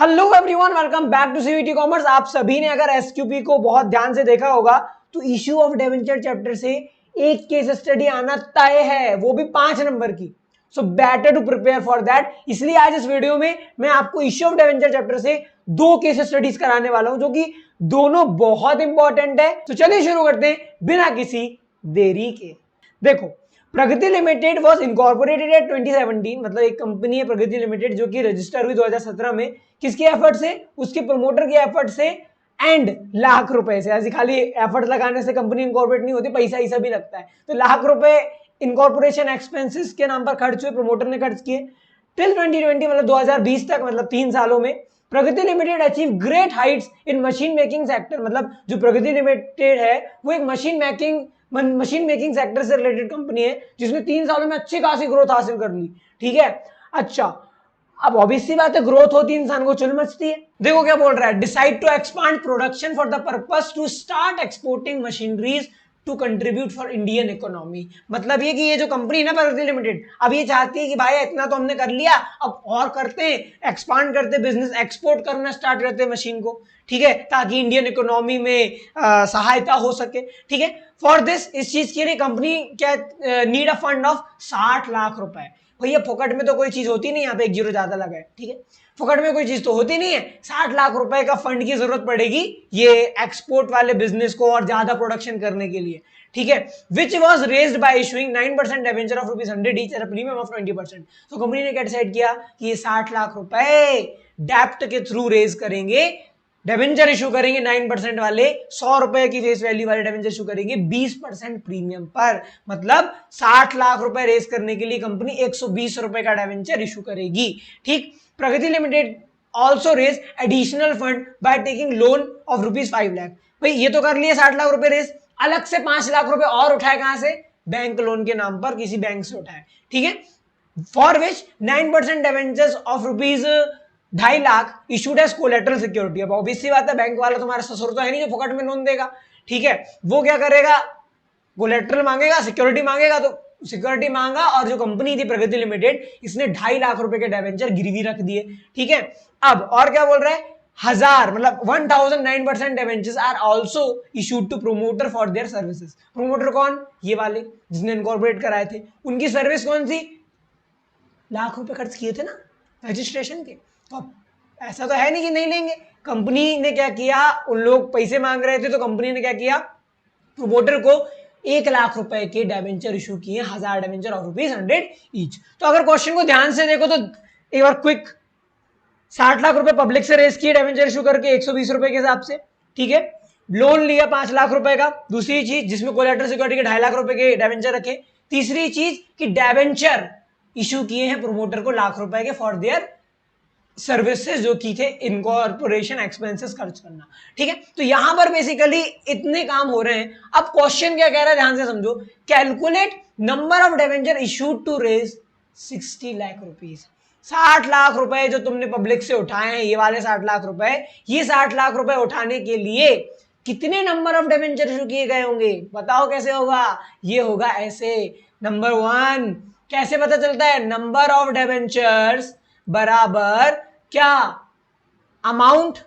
Hello everyone, welcome back to CVT commerce. आप सभी ने अगर एसक्यूपी को बहुत ध्यान से देखा होगा तो इश्यू ऑफ डिबेंचर चैप्टर से एक केस स्टडी आना तय है, वो भी 5 नंबर की। So better to prepare for that. इसलिए आज इस वीडियो में मैं आपको इश्यू ऑफ डिबेंचर चैप्टर से 2 केस स्टडीज कराने वाला हूं, जो कि दोनों बहुत इंपॉर्टेंट है। तो चलिए शुरू करते हैं बिना किसी देरी के। देखो, प्रगति लिमिटेड वॉज इनकॉर्पोरेटेड एट 2017, मतलब एक कंपनी है प्रगति लिमिटेड जो कि रजिस्टर हुई 2017 में। किसके एफर्ट से? उसके प्रमोटर के एफर्ट से एंड लाख रुपए से। ऐसे खाली एफर्ट लगाने से कंपनी इनकॉर्पोरेट नहीं होती, पैसा ऐसा भी लगता है। तो लाख रुपए इनकॉर्पोरेशन एक्सपेंसेस के नाम पर खर्च हुए, प्रमोटर ने खर्च किए। टिल 2020 मतलब 2020 तक, मतलब 3 सालों में Pragati limited achieve great heights in machine making sector. मतलब जो प्रगति लिमिटेड है वो एक मशीन मेकिंग सेक्टर से रिलेटेड कंपनी है जिसने 3 सालों में अच्छी खासी ग्रोथ हासिल कर ली। ठीक है, अच्छा, अब ऑब्वियसली बात है, ग्रोथ होती है इंसान को चुल मचती है। देखो क्या बोल रहा है, decide to expand production for the purpose to start exporting machineries to contribute for Indian economy. मतलब ये कि ये जो कंपनी है ना प्रगति लिमिटेड, अब ये चाहती है कि भाई इतना तो हमने कर लिया, अब और करते हैं, एक्सपांड करते, बिजनेस एक्सपोर्ट करना स्टार्ट करते मशीन को। ठीक है, ताकि इंडियन इकोनॉमी में सहायता हो सके। ठीक है, फॉर दिस, इस चीज के लिए कंपनी क्या need a fund of 60 lakh रुपए। भैया फोकट में तो कोई चीज होती नहीं, यहाँ पे एक जीरो ज्यादा लगा है। ठीक है, फोकट में कोई चीज तो होती नहीं है। 60 लाख रुपए का फंड की जरूरत पड़ेगी ये एक्सपोर्ट वाले बिजनेस को और ज्यादा प्रोडक्शन करने के लिए। ठीक है, which was raised bye issuing 9% debenture of ₹100 each at a premium of 20%। तो कंपनी ने क्या डिसाइड किया कि ये 60 लाख रुपए डेप्ट के थ्रू रेज करेंगे, डिबेंचर इशू करेंगे 9% वाले, 100 रुपए की फेस वैल्यू वाले डिबेंचर इशू करेंगे 20% प्रीमियम पर। मतलब 60 लाख रुपए रेज करने के लिए कंपनी 120 रुपए का डिबेंचर इशू करेगी। ठीक, Pragati limited also raise additional fund by taking loan of ₹5 lakh. भाई ये तो कर लिए 60 लाख रुपए रेज, अलग से 5 लाख रुपए और उठाए कहां से? बैंक लोन के नाम पर किसी बैंक से उठाए। ठीक है, for which 9% debentures of ₹2.5 lakh issued as collateral security. अब ऑब्वियसली बात है, बैंक वाला तुम्हारा ससुर तो है नहीं जो फोकट में लोन देगा। ठीक है, वो क्या करेगा? कोलेटरल मांगेगा, सिक्योरिटी मांगेगा। तो सिक्योरिटी मांगा और जो कंपनी थी प्रगति लिमिटेड, इसने 2.5 लाख रुपए के डिबेंचर गिरवी रख दिए। ठीक है, अब और क्या बोल रहा है, 1000 मतलब 1009% debentures are also issued to promoter for their services. Promoter कौन? ये वाले जिसने इनकॉर्पोरेट कराए थे। उनकी सर्विस कौन सी? लाख रुपए खर्च किए थे ना रजिस्ट्रेशन के। तो अब ऐसा तो है नहीं कि नहीं लेंगे। कंपनी ने क्या किया, उन लोग पैसे मांग रहे थे तो कंपनी ने क्या किया, प्रोमोटर को 1 लाख रुपए के डिबेंचर इशू किए, 1000 डिबेंचर ऑफ ₹100 ईच। तो अगर क्वेश्चन को ध्यान से देखो तो एक बार क्विक, 60 लाख रुपए पब्लिक से रेस किए डिबेंचर इशू करके 120 रुपए के हिसाब से। ठीक है, लोन लिया 5 लाख रुपए का। दूसरी चीज जिसमें कोलेटरल सिक्योरिटी के 2.5 लाख रुपए के डिबेंचर रखे। तीसरी चीज कि डिबेंचर इशू किए हैं प्रमोटर को लाख रुपए के फॉर देयर सर्विसेज जो की थे इनकॉर्पोरेशन एक्सपेंसेस खर्च करना। ठीक है, तो यहां पर बेसिकली इतने काम हो रहे हैं। अब क्वेश्चन क्या कह रहा है, ध्यान से समझो। Calculate number of debenture issued to raise 60 lakh rupees. 60 lakh रुपए जो तुमने पब्लिक से उठाए हैं, ये वाले 60 लाख रुपए, ये 60 लाख रुपए उठाने के लिए कितने नंबर ऑफ डिबेंचर इशू किए गए होंगे? बताओ कैसे होगा? ये होगा ऐसे। नंबर 1 कैसे पता चलता है? नंबर ऑफ डिबेंचर्स बराबर क्या? Amount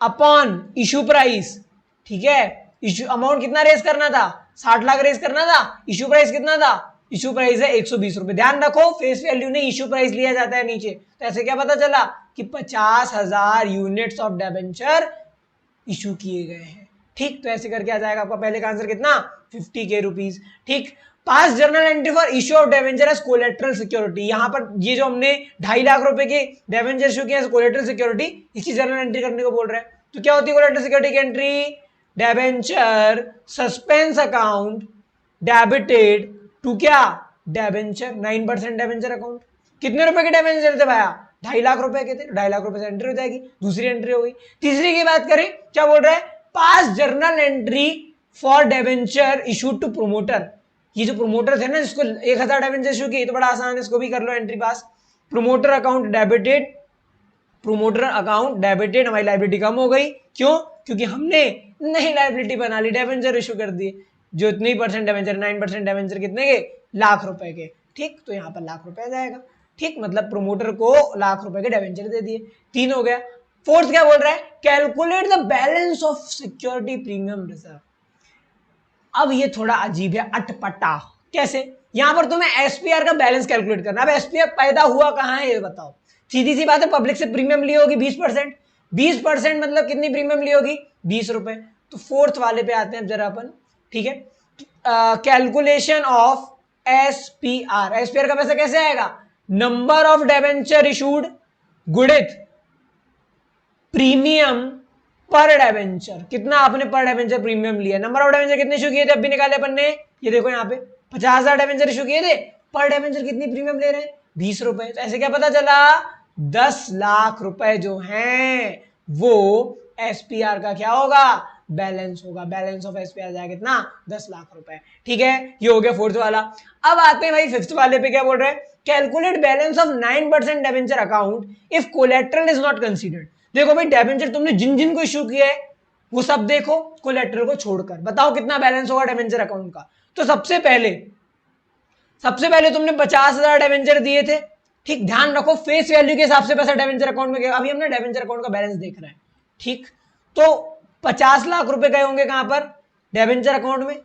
upon issue price. ठीक है, इशू अमाउंट कितना रेज करना था? 60 लाख रेज करना था। इशू प्राइस कितना था? इशू प्राइस है 120 रुपए। ध्यान रखो, फेस वैल्यू नहीं, इशू प्राइस लिया जाता है नीचे। तो ऐसे क्या पता चला कि 50,000 यूनिट्स ऑफ डिबेंचर इशू किए गए हैं। ठीक, तो ऐसे करके आ जाएगा आपका पहले का आंसर कितना? 50K rupees. ठीक, pass journal entry for issue of debenture as collateral security. यहां पर ये जो हमने 2.5 लाख रुपए के डिबेंचर इशू किया कोलेटरल सिक्योरिटी, इसकी जर्नल एंट्री करने को बोल रहे हैं। तो क्या होती है कोलेटरल सिक्योरिटी की entry? Debenture suspense account debited to क्या? Debenture 9% debenture account. कितने रुपए के डिबेंचर थे भैया? 2.5 लाख रुपए के थे। 2.5 लाख रुपए से एंट्री हो जाएगी, दूसरी एंट्री हो गई। तीसरी की बात करें, क्या बोल रहा है? Pass journal entry for debenture issued to promoter. ये जो प्रोमोटर थे ना जिसको 1000 डिबेंचर इशू किए, तो बड़ा आसान है, इसको भी कर लो entry pass. Promoter account debited, promoter account debited, हमारी लायबिलिटी कम हो गई। क्यों? क्योंकि हमने नई लायबिलिटी बना ली, डिबेंचर इशू कर दिए। जो इतनी परसेंट डिबेंचर, 9% डिबेंचर कितने के? लाख रुपए के। ठीक, तो यहां पर लाख रुपए आ जाएगा। ठीक, मतलब प्रोमोटर को लाख रुपए के डिवेंचर दे दिए, 3 हो गया। फोर्थ क्या बोल रहा है, calculate the balance of security premium reserve. अब ये थोड़ा अजीब है, अटपटा। कैसे, यहां पर तुम्हें एसपीआर का बैलेंस कैलकुलेट करना। अब एसपीआर पैदा हुआ कहां है ये बताओ। सीधी सी बात है, पब्लिक से प्रीमियम ली होगी 20%, 20% मतलब कितनी प्रीमियम ली होगी, 20 रुपए। तो फोर्थ वाले पे आते हैं जरा अपन, ठीक है। कैलकुलेशन ऑफ एसपीआर, एसपीआर का पैसा कैसे आएगा, नंबर ऑफ डिबेंचर इशूड गुणित प्रीमियम पर डिबेंचर। कितना आपने पर डिबेंचर प्रीमियम लिया, नंबर ऑफ डिबेंचर कितने इशू किए थे, अभी निकाले अपन ने, ये देखो यहाँ पे 50,000 डिबेंचर इशू किए थे, पर डिबेंचर कितनी प्रीमियम ले रहे हैं, 20 रुपए। तो ऐसे क्या पता चला, 10 लाख रुपए जो हैं वो एसपीआर का क्या होगा, बैलेंस होगा। बैलेंस ऑफ एसपीआर जाएगा कितना, 10 लाख रुपए। ठीक है, ये हो गया फोर्थ वाला। अब आते हैं भाई फिफ्थ वाले पे, क्या बोल रहे हैं, calculate balance of 9% debenture account if collateral is not considered. देखो भाई, डिबेंचर तुमने जिन जिन को इशू किया है वो सब देखो, कोलेटरल को छोड़कर बताओ कितना बैलेंस होगा डिबेंचर अकाउंट का। तो सबसे पहले तुमने 50,000 डिबेंचर दिए थे, ठीक, ध्यान रखो फेस वैल्यू के हिसाब से पैसा डिबेंचर अकाउंट में गया। अभी हमने डिबेंचर अकाउंट का बैलेंस देख रहे हैं, ठीक। तो 50 लाख रुपए गए होंगे कहां पर, डिबेंचर अकाउंट में,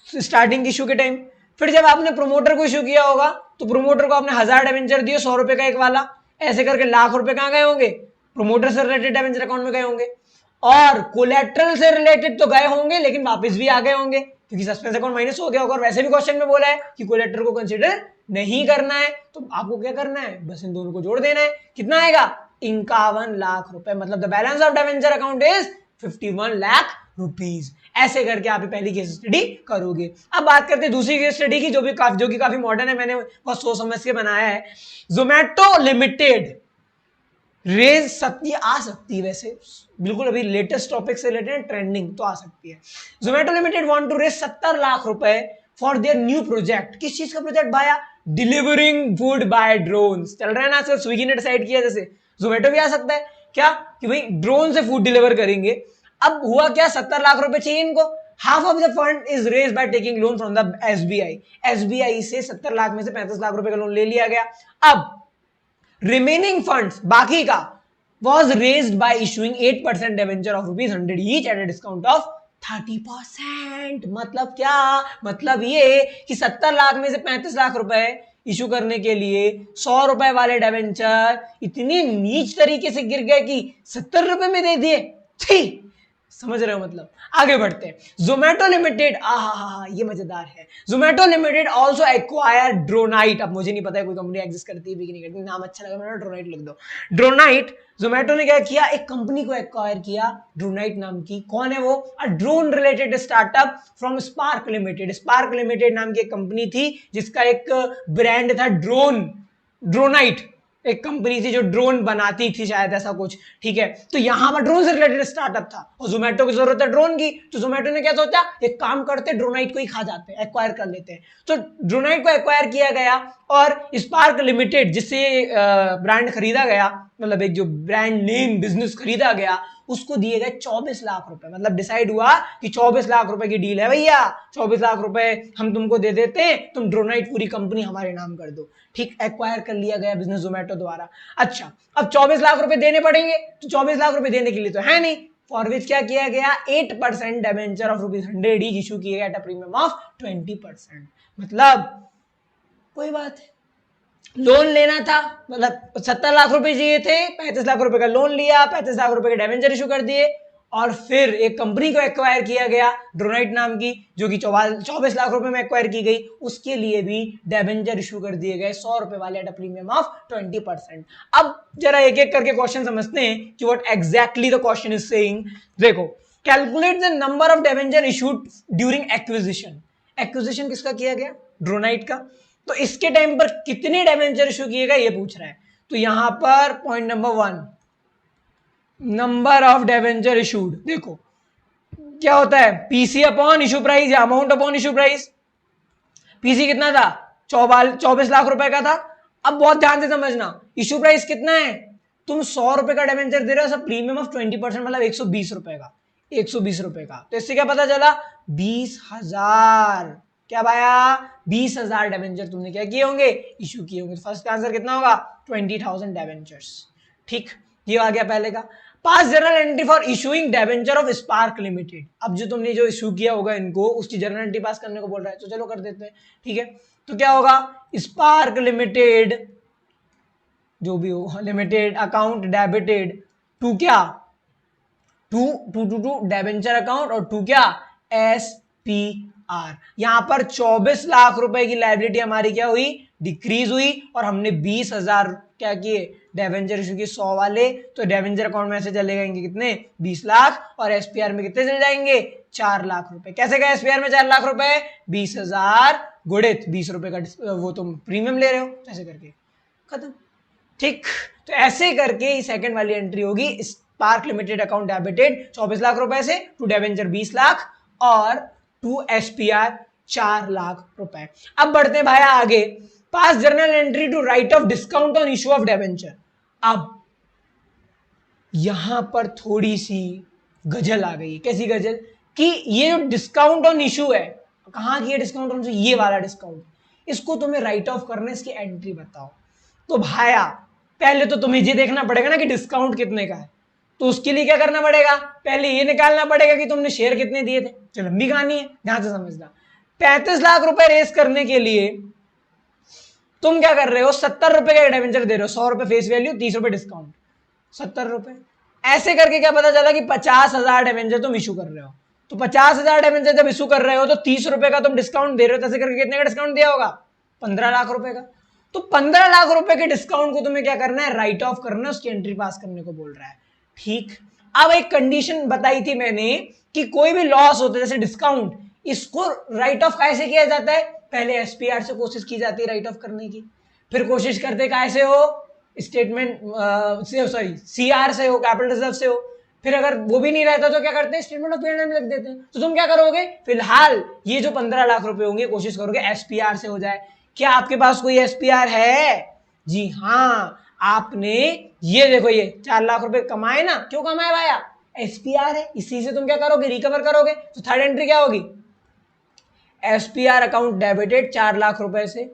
स्टार्टिंग इशू के टाइम। फिर जब आपने प्रोमोटर को इशू किया होगा तो प्रोमोटर को आपने 1000 डिबेंचर दिए, 100 रुपए का एक वाला, ऐसे करके लाख रुपए कहां गए होंगे, प्रोमोटर से रिलेटेड डिबेंचर अकाउंट में गए होंगे। और कोलेटरल से रिलेटेड तो गए होंगे लेकिन वापस भी आ गए होंगे क्योंकि सस्पेंस अकाउंट माइनस हो गया होगा। और वैसे भी क्वेश्चन में बोला है कि कोलेटरल को कंसीडर नहीं करना है, तो आपको क्या करना है, बस इन दोनों को जोड़ देना है। कितना आएगा, 51 लाख रुपए। मतलब the balance of debenture account is 51 lakh rupees. ऐसे करके आप पहली केस स्टडी करोगे। अब बात करते हैं दूसरी केस स्टडी की, जो कि काफी मॉडर्न है, मैंने बहुत सोच समझ के बनाया है। जोमेटो लिमिटेड रेज सकती आ सकती है, वैसे बिल्कुल अभी लेटेस्ट टॉपिक से रिलेटेड ट्रेंडिंग तो आ सकती है। Zomato limited want to raise 70 lakh रुपए फॉर देयर न्यू प्रोजेक्ट। किस चीज का प्रोजेक्ट भाया, डिलीवरिंग फूड बाय ड्रोन्स। चल रहा है ना आजकल, स्विगी ने डिसाइड किया, जैसे जोमेटो भी आ सकता है क्या, कि भाई ड्रोन से फूड डिलीवर करेंगे। अब हुआ क्या, 70 लाख रुपए चाहिए इनको। Half of the fund is raise by taking loan from the SBI से 70 लाख में से 35 लाख रुपए का लोन ले लिया गया। अब रिमेनिंग फंड्स, बाकी का, was raised by issuing 8% debenture of ₹100 each at a discount of 30%। मतलब क्या, मतलब ये कि 70 लाख में से 35 लाख रुपए इशू करने के लिए 100 रुपए वाले डिबेंचर इतनी नीच तरीके से गिर गए कि 70 रुपए में दे दिए। ठीक, समझ रहे हो मतलब। आगे बढ़ते हैं। जोमेटो लिमिटेड, ये मजेदार है। Zomato limited also acquire Dronite. अब मुझे नहीं पता है कोई कंपनी एग्जिस्ट करती है भी कि नहीं करती, नाम अच्छा लगा मैंने, ड्रोनाइट लिख दो। ड्रोनाइट, जोमेटो ने क्या किया, एक कंपनी को एक्वायर किया ड्रोनाइट नाम की। कौन है वो, a drone related startup from spark limited. Spark limited नाम की एक कंपनी थी जिसका एक ब्रांड था ड्रोनाइट, एक कंपनी थी जो ड्रोन बनाती थी शायद, ऐसा कुछ, ठीक है। तो यहां पर ड्रोन से रिलेटेड स्टार्टअप था और जोमेटो की जरूरत है ड्रोन की, तो जोमेटो ने क्या सोचा, एक काम करते ड्रोनाइट को ही खा जाते हैं, एक्वायर कर लेते हैं। तो ड्रोनाइट को एक्वायर किया गया और स्पार्क लिमिटेड, जिससे ब्रांड खरीदा गया, मतलब एक जो ब्रांड नेम बिजनेस खरीदा गया, उसको दिए गए 24 लाख रुपए। मतलब डिसाइड हुआ कि 24 लाख रुपए की डील है भैया, 24 लाख रुपए हम तुमको दे देते हैं, तुम ड्रोनाइट पूरी कंपनी हमारे नाम कर दो। ठीक, एक्वायर कर लिया गया बिजनेस जोमेटो द्वारा। अच्छा, अब 24 लाख रुपए देने पड़ेंगे, तो 24 लाख रुपए देने के लिए तो है नहीं, फॉर विच क्या किया गया, 8% डिबेंचर ऑफ ₹100 ईच इशू किए गए एट अ प्रीमियम ऑफ 20%। मतलब कोई बात है, लोन लेना था, मतलब 70 लाख रुपए चाहिए थे, 35 लाख रुपए का लोन लिया, 35 लाख रुपए के डिबेंचर इशू कर दिए, और फिर एक कंपनी को एक्वायर किया गया ड्रोनाइट नाम की, जो कि 24 लाख रुपए में एक्वायर की गई, उसके लिए भी डिबेंचर इशू कर दिए गए 100 रुपए वाले एट अ प्रीमियम ऑफ 20%। अब जरा एक एक करके क्वेश्चन समझते हैं कि what exactly the question is saying. देखो, calculate the number of debenture issued during acquisition. Acquisition किसका किया गया, ड्रोनाइट का। तो इसके टाइम पर कितने डिबेंचर इशू किए गए ये पूछ रहा है। तो यहां पर point number 1, number of debenture issued. देखो क्या होता है, पीसी अपॉन इशू प्राइस या amount upon issue price. PC कितना था, 24 लाख रुपए का था। अब बहुत ध्यान से समझना, इशू प्राइस कितना है, तुम 100 रुपए का डिबेंचर दे रहे हो, सब प्रीमियम ऑफ 20%, मतलब 120 रुपए का, 120 रुपए का। तो इससे क्या पता चला, 20,000। क्या भाया 20,000 डिबेंचर तुमने क्या किए होंगे, इशू किए होंगे। फर्स्ट का आंसर कितना होगा 20,000 डिबेंचर्स। ठीक, ये आ गया पहले का। पास journal entry for issuing debenture of spark limited. अब जो तुमने जो इशू किया होगा इनको, उसकी जर्नल एंट्री पास करने को बोल रहा है, तो चलो कर देते हैं। ठीक है, तो क्या होगा, स्पार्क लिमिटेड जो भी हो लिमिटेड अकाउंट डेबिटेड टू क्या, टू डिबेंचर अकाउंट और टू क्या SPR। यहां पर 24 लाख रुपए की लायबिलिटी हमारी क्या हुई, डिक्रीज हुई, और हमने 20,000 क्या किए डिबेंचर इशू किए 100 वाले, तो डिबेंचर अकाउंट में से चले जाएंगे कितने 20 लाख, और SPR में कितने चले जाएंगे 4 लाख रुपए। कैसे गए SPR में 4 लाख रुपए, 20,000 गुणित 20 रुपए का वो तुम प्रीमियम ले रहे हो, ऐसे करके खत्म। ठीक, तो ऐसे करके सेकंड वाली एंट्री होगी, spark limited account debited 24 lakh रुपए से, टू डिबेंचर 20 लाख और टू SPR 4 लाख रुपए। अब बढ़ते हैं भाई आगे, pass journal entry to write off discount on issue of debenture. अब यहां पर थोड़ी सी गजल आ गई। कैसी गजल, कि ये जो डिस्काउंट ऑन इशू है, कहां की है डिस्काउंट ऑन इशू, ये वाला डिस्काउंट, इसको तुम्हें राइट ऑफ करना, इसकी एंट्री बताओ। तो भाया पहले तो तुम्हें ये देखना पड़ेगा ना कि डिस्काउंट कितने का है, तो उसके लिए क्या करना पड़ेगा, पहले ये निकालना पड़ेगा कि तुमने शेयर कितने दिए थे। चलो लंबी कहानी है, ध्यान से समझना। 35 लाख रुपए रेस करने के लिए तुम क्या कर रहे हो, 70 रुपए का डिबेंचर दे रहे हो, 100 रुपए फेस वैल्यू, 30 रुपए डिस्काउंट, 70 रुपए। ऐसे करके क्या पता चला कि 50,000 डिबेंचर तुम इशू कर रहे हो। तो 50,000 डिबेंचर जब इशू कर रहे हो तो 30 रुपए का तुम डिस्काउंट दे रहे हो, तो ऐसे करके कितने का डिस्काउंट दिया होगा 15 लाख रुपए का। तो 15 लाख रुपए के डिस्काउंट को तुम्हें क्या करना है, राइट ऑफ करना है, उसकी एंट्री पास करने को बोल रहा है। ठीक, अब एक कंडीशन बताई थी मैंने कि कोई भी लॉस होता है जैसे डिस्काउंट, इसको राइट ऑफ कैसे किया जाता है, पहले SPR से कोशिश की जाती है राइट ऑफ करने की, फिर कोशिश करते कैसे हो, स्टेटमेंट से, सॉरी CR से हो, कैपिटल रिजर्व से हो, फिर अगर वो भी नहीं रहता तो क्या करते हैं, स्टेटमेंट ऑफ P&L में लिख देते हैं। तो तुम क्या करोगे, फिलहाल ये जो 15 लाख रुपए होंगे कोशिश करोगे SPR से हो जाए। क्या आपके पास कोई SPR है, जी हाँ, आपने ये देखो ये 4 लाख रुपए कमाए ना, क्यों कमाए भाया, SPR है, इसी से तुम क्या करोगे, रिकवर करोगे। तो थर्ड एंट्री क्या होगी, SPR अकाउंट डेबिटेड 4 लाख रुपए से,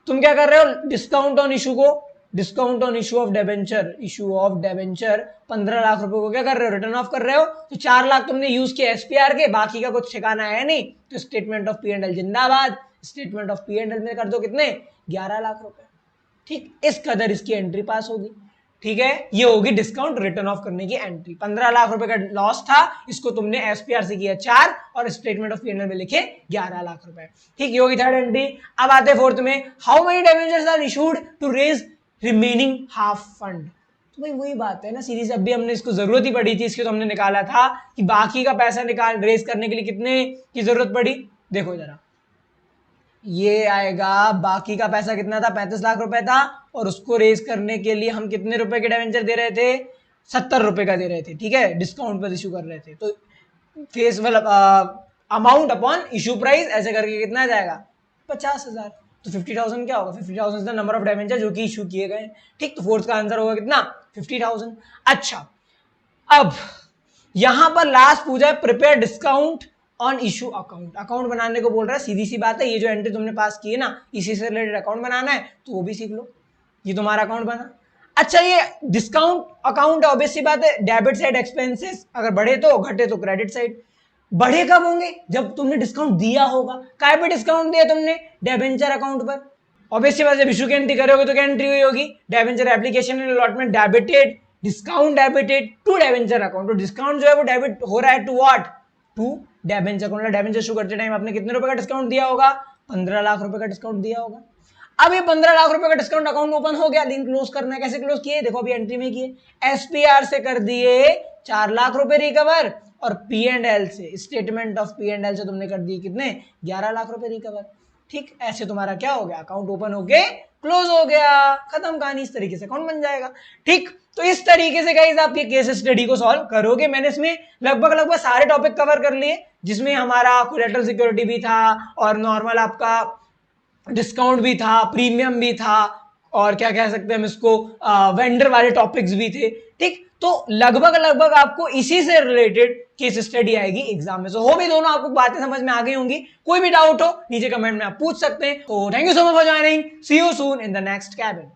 तुम क्या कर रहे हो, डिस्काउंट ऑन इशू को, discount on issue of debenture, issue of debenture 15 lakh रुपए को क्या कर रहे हो, रिटर्न ऑफ कर रहे हो। तो 4 लाख तुमने यूज किया SPR के, बाकी का कुछ ठिकाना है नहीं, तो स्टेटमेंट ऑफ P&L जिंदाबाद, स्टेटमेंट ऑफ P&L में कर दो कितने 11 लाख रुपए। ठीक, इस कदर इसकी एंट्री पास होगी। ठीक है, ये होगी डिस्काउंट रिटर्न ऑफ करने की एंट्री। 15 लाख रुपए का लॉस था, इसको तुमने SPR से किया 4 और स्टेटमेंट ऑफ P&L में लिखे 11 लाख रुपए। ठीक, ये होगी थर्ड एंट्री। अब आते फोर्थ में, how many debentures are issued to raise remaining half fund. तो भाई वही बात है ना, सीरीज अभी हमने इसको जरूरत ही पड़ी थी, इसकी तो हमने निकाला था कि बाकी का पैसा निकाल रेज करने के लिए कितने की जरूरत पड़ी। देखो जरा, ये आएगा, बाकी का पैसा कितना था 35 लाख रुपए था, और उसको रेज करने के लिए हम कितने रुपए के डिबेंचर दे रहे थे, 70 रुपए का दे रहे थे। ठीक है, डिस्काउंट पर इशू कर रहे थे, तो फेस मतलब अमाउंट अपॉन इशू प्राइस ऐसे करके कितना आ जाएगा 50,000। तो 50,000 क्या होगा, 50,000 is the number of debenture जो कि इशू किए गए। ठीक, तो फोर्थ का आंसर होगा कितना 50,000। अच्छा, अब यहां पर लास्ट पूछा है prepare discount on issue account, account बनाने को बोल रहा है। सीधी सी बात है, ये जो एंट्री तुमने पास की है ना, इसी से रिलेटेड अकाउंट बनाना है, तो वो भी सीख लो। ये तुम्हारा अकाउंट बना। अच्छा, ये डिस्काउंट अकाउंट है, ऑब्वियस सी बात है, डेबिट साइड एक्सपेंसेस अगर बढ़े तो, घटे तो क्रेडिट साइड। बढ़े कब होंगे, जब तुमने डिस्काउंट दिया होगा। काय पे डिस्काउंट दिया तुमने, डिबेंचर अकाउंट पर। ऑब्वियस सी बात है, जब इशू की एंट्री करोगे तो क्या एंट्री हुई होगी, debenture application and allotment debited, discount debited to debenture account. तो डिस्काउंट जो है वो डेबिट हो रहा है to what, to debenture account. Debenture issue करते टाइम आपने कितने रुपए का डिस्काउंट दिया होगा, 15 लाख रुपए का डिस्काउंट दिया होगा। अब ये 15 लाख रुपए का डिस्काउंट अकाउंट ओपन हो गया, लिंक क्लोज करना है। कैसे क्लोज किए, देखो अभी एंट्री में किए, SPR से कर दिए 4 लाख रुपए रिकवर, और P&L से, स्टेटमेंट ऑफ P&L से तुमने कर दिए कितने 11 लाख रुपए रिकवर। ठीक, ऐसे तुम्हारा क्या हो गया, अकाउंट ओपन हो गए, क्लोज हो गया, खत्म कहानी। इस तरीके से अकाउंट बन जाएगा। ठीक, तो इस तरीके से गाइस आप ये केस स्टडी को सॉल्व करोगे। मैंने इसमें लगभग सारे टॉपिक कवर कर लिए, जिसमें हमारा कोलैटरल सिक्योरिटी भी था, और नॉर्मल आपका डिस्काउंट भी था, प्रीमियम भी था, और क्या कह सकते हैं हम इसको, वेंडर वाले टॉपिक्स भी थे। ठीक, तो लगभग लगभग आपको इसी से रिलेटेड केस स्टडी आएगी एग्जाम में। सो हो भी दोनों आपको बातें समझ में आ गई होंगी। कोई भी डाउट हो नीचे कमेंट में आप पूछ सकते हैं। तो thank you so much for joining, see you soon in the next cabin.